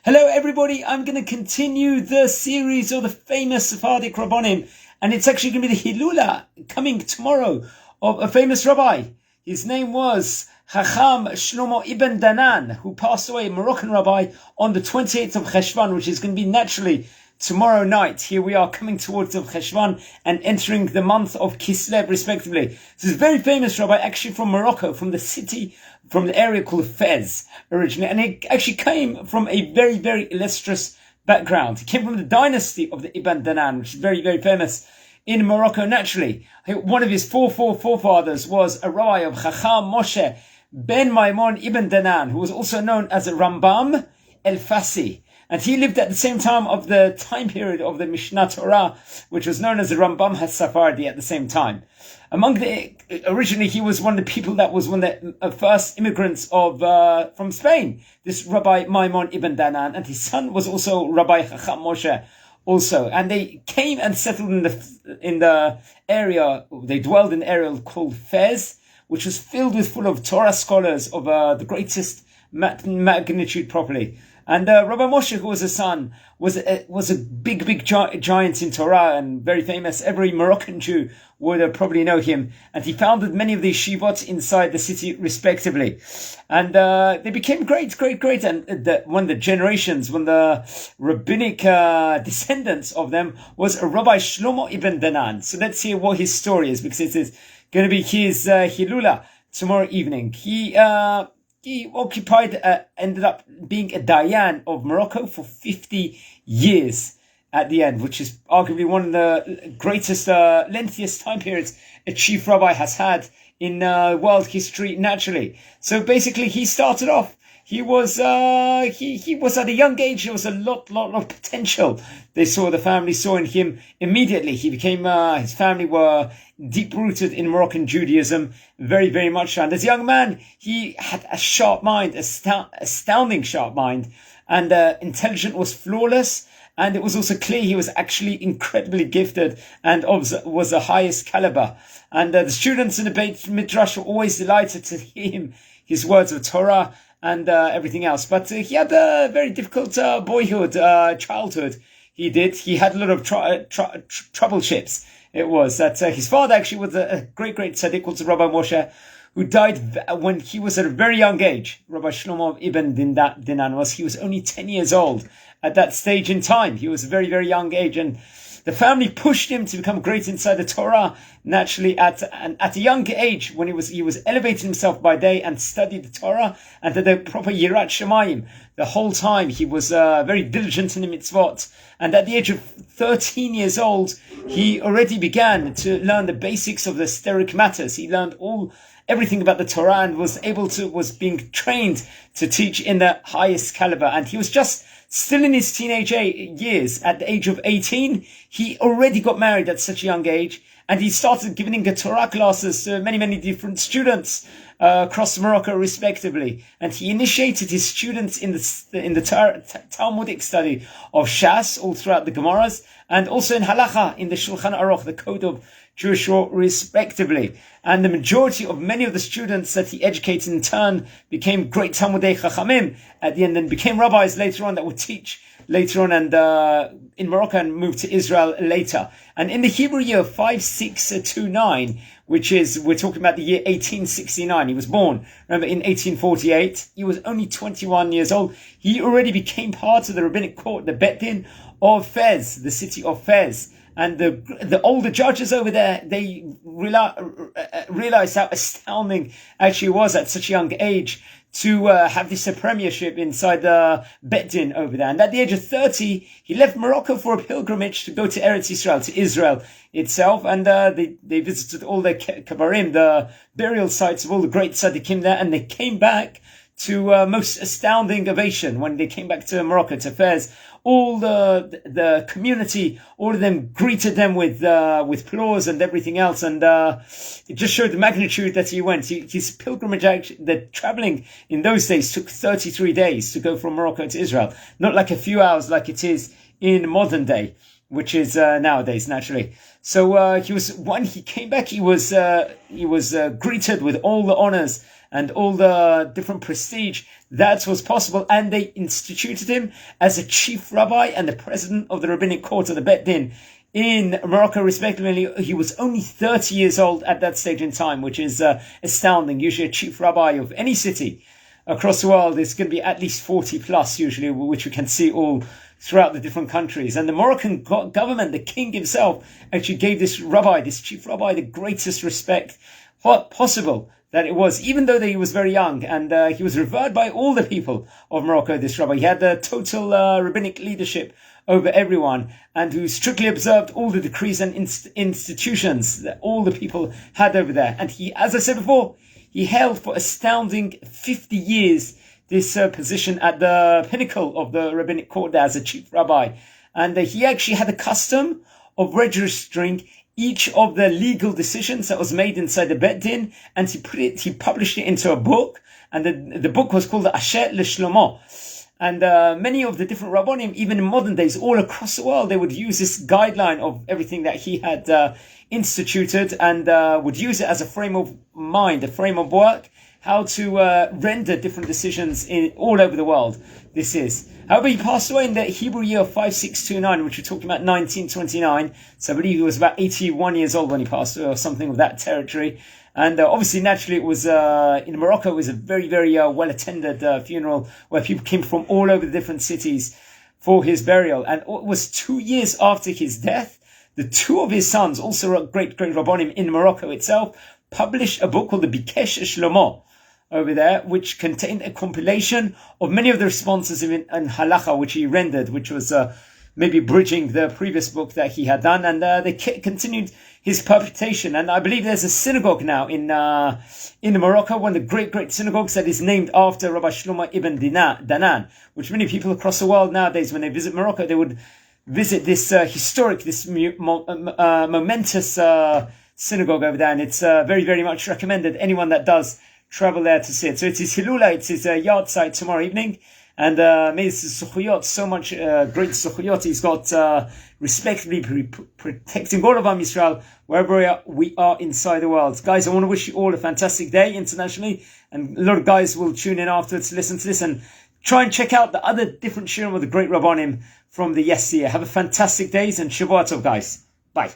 Hello everybody, I'm going to continue the series of the famous Sephardic Rabbonim, and it's actually going to be the Hilula coming tomorrow of a famous rabbi. His name was Chacham Shlomo Ibn Danan, who passed away, a Moroccan rabbi, on the 28th of Cheshvan, which is going to be naturally tomorrow night. Here we are coming towards of Cheshvan and entering the month of Kislev respectively. This is a very famous rabbi, actually from Morocco, from the area called Fez originally, and he actually came from a very, very illustrious background. He came from the dynasty of the Ibn Danan, which is very, very famous in Morocco naturally. One of his forefathers was a rabbi of Chacham Moshe ben Maimon Ibn Danan, who was also known as a Rambam el-Fassi. And he lived at the same time of the time period of the Mishnah Torah, which was known as the Rambam HaSafardi at the same time. Originally he was one of the people that was one of the first immigrants from Spain, this Rabbi Maimon Ibn Danan, and his son was also Rabbi Chacham Moshe also. And they came and settled in the area, they dwelled in an area called Fez, which was full of Torah scholars of the greatest magnitude properly. And Rabbi Moshe, who was a son, was a big giant in Torah and very famous. Every Moroccan Jew would probably know him. And he founded many of these shivot inside the city, respectively. And they became great. And one of the generations, one of the rabbinic descendants of them was a Rabbi Shlomo Ibn Danan. So let's hear what his story is, because it is going to be his Hilula tomorrow evening. He ended up being a Dayan of Morocco for 50 years at the end, which is arguably one of the greatest, lengthiest time periods a chief rabbi has had in world history naturally. So basically he started off, he was at a young age, there was a lot of potential. The family saw in him immediately. He became, his family were deep rooted in Moroccan Judaism, very, very much. And as a young man, he had a sharp mind, astounding sharp mind, and intelligence was flawless. And it was also clear he was actually incredibly gifted and was the highest caliber. And the students in the Beit Midrash were always delighted to hear him, his words of Torah and everything else. But he had a very difficult childhood. He had a lot of troubleships. It was that his father actually was a great tzaddik called Rabbi Moshe, who died when he was at a very young age. Rabbi Shlomo Ibn Danan he was only 10 years old at that stage in time. He was a very, very young age, and the family pushed him to become great inside the Torah naturally at a young age, when he was elevating himself by day and studied the Torah and the proper Yirat Shemayim. The whole time he was very diligent in the mitzvot, and at the age of 13 years old he already began to learn the basics of the hysteric matters. He learned everything about the Torah and was being trained to teach in the highest caliber. And he was just still in his teenage years. At the age of 18, he already got married at such a young age, and he started giving Torah classes to many different students across Morocco, respectively. And he initiated his students in the Talmudic study of Shas, all throughout the Gemaras, and also in Halacha, in the Shulchan Aruch, the Code of Jewish law, respectively. And the majority of many of the students that he educated in turn became great Talmudei Chachamim at the end, and became rabbis later on that would teach later on and in Morocco, and moved to Israel later. And in the Hebrew year 5629, which is, we're talking about the year 1869, he was born, remember, in 1848. He was only 21 years old. He already became part of the rabbinic court, the Bet Din of Fez, the city of Fez. And the older judges over there, they realized how astounding actually was at such a young age to have this premiership inside the Bet Din over there. And at the age of 30, he left Morocco for a pilgrimage to go to Eretz Israel, to Israel itself. And they visited all the kabarim, the burial sites of all the great tzaddikim there. And they came back to most astounding ovation when they came back to Morocco, to Fez. All the community, all of them greeted them with applause and everything else, and it just showed the magnitude that he went. His pilgrimage, the traveling in those days took 33 days to go from Morocco to Israel, not like a few hours like it is in modern day. which is nowadays, naturally. So when he came back, he was greeted with all the honors and all the different prestige that was possible, and they instituted him as a chief rabbi and the president of the rabbinic court of the Bet Din in Morocco, respectively. He was only 30 years old at that stage in time, which is astounding. Usually a chief rabbi of any city across the world is going to be at least 40 plus, usually, which we can see all throughout the different countries. And the Moroccan government, the king himself, actually gave this chief rabbi, the greatest respect possible that it was, even though that he was very young, and he was revered by all the people of Morocco, this rabbi. He had the total rabbinic leadership over everyone, and who strictly observed all the decrees and institutions that all the people had over there. And he, as I said before, he held for astounding 50 years this position at the pinnacle of the rabbinic court as a chief rabbi. And he actually had a custom of registering each of the legal decisions that was made inside the Bet Din, and he published it into a book, and the book was called the Asher Shlomo. And many of the different Rabbonim, even in modern days, all across the world, they would use this guideline of everything that he had instituted, and would use it as a frame of mind, a frame of work, how to render different decisions all over the world. This is. However, he passed away in the Hebrew year of 5629, which we're talking about 1929. So I believe he was about 81 years old when he passed away, or something of that territory. And obviously, naturally, it was in Morocco. It was a very, very well-attended funeral where people came from all over the different cities for his burial. And it was 2 years after his death. The two of his sons, also great Rabbonim in Morocco itself, published a book called the Bikesh Shlomo over there, which contained a compilation of many of the responses in halacha, which he rendered, which was maybe bridging the previous book that he had done, and they continued his perpetuation. And I believe there's a synagogue now in Morocco, one of the great synagogues that is named after Rabbi Shlomo Ibn Danan, which many people across the world nowadays, when they visit Morocco, they would visit this historic, this momentous synagogue over there, and it's very, very much recommended, anyone that does travel there to see it. So it's his Hilula, it's his yard site tomorrow evening, and may his Suchuyot, so much great Suchuyot he's got, respectively protecting all of Am Yisrael wherever we are inside the world. Guys, I want to wish you all a fantastic day internationally, and a lot of guys will tune in afterwards to listen to this and try and check out the other different shiurim of the great Rabbonim from the yesteryear. Have a fantastic days, and Shavua Tov, guys. Bye.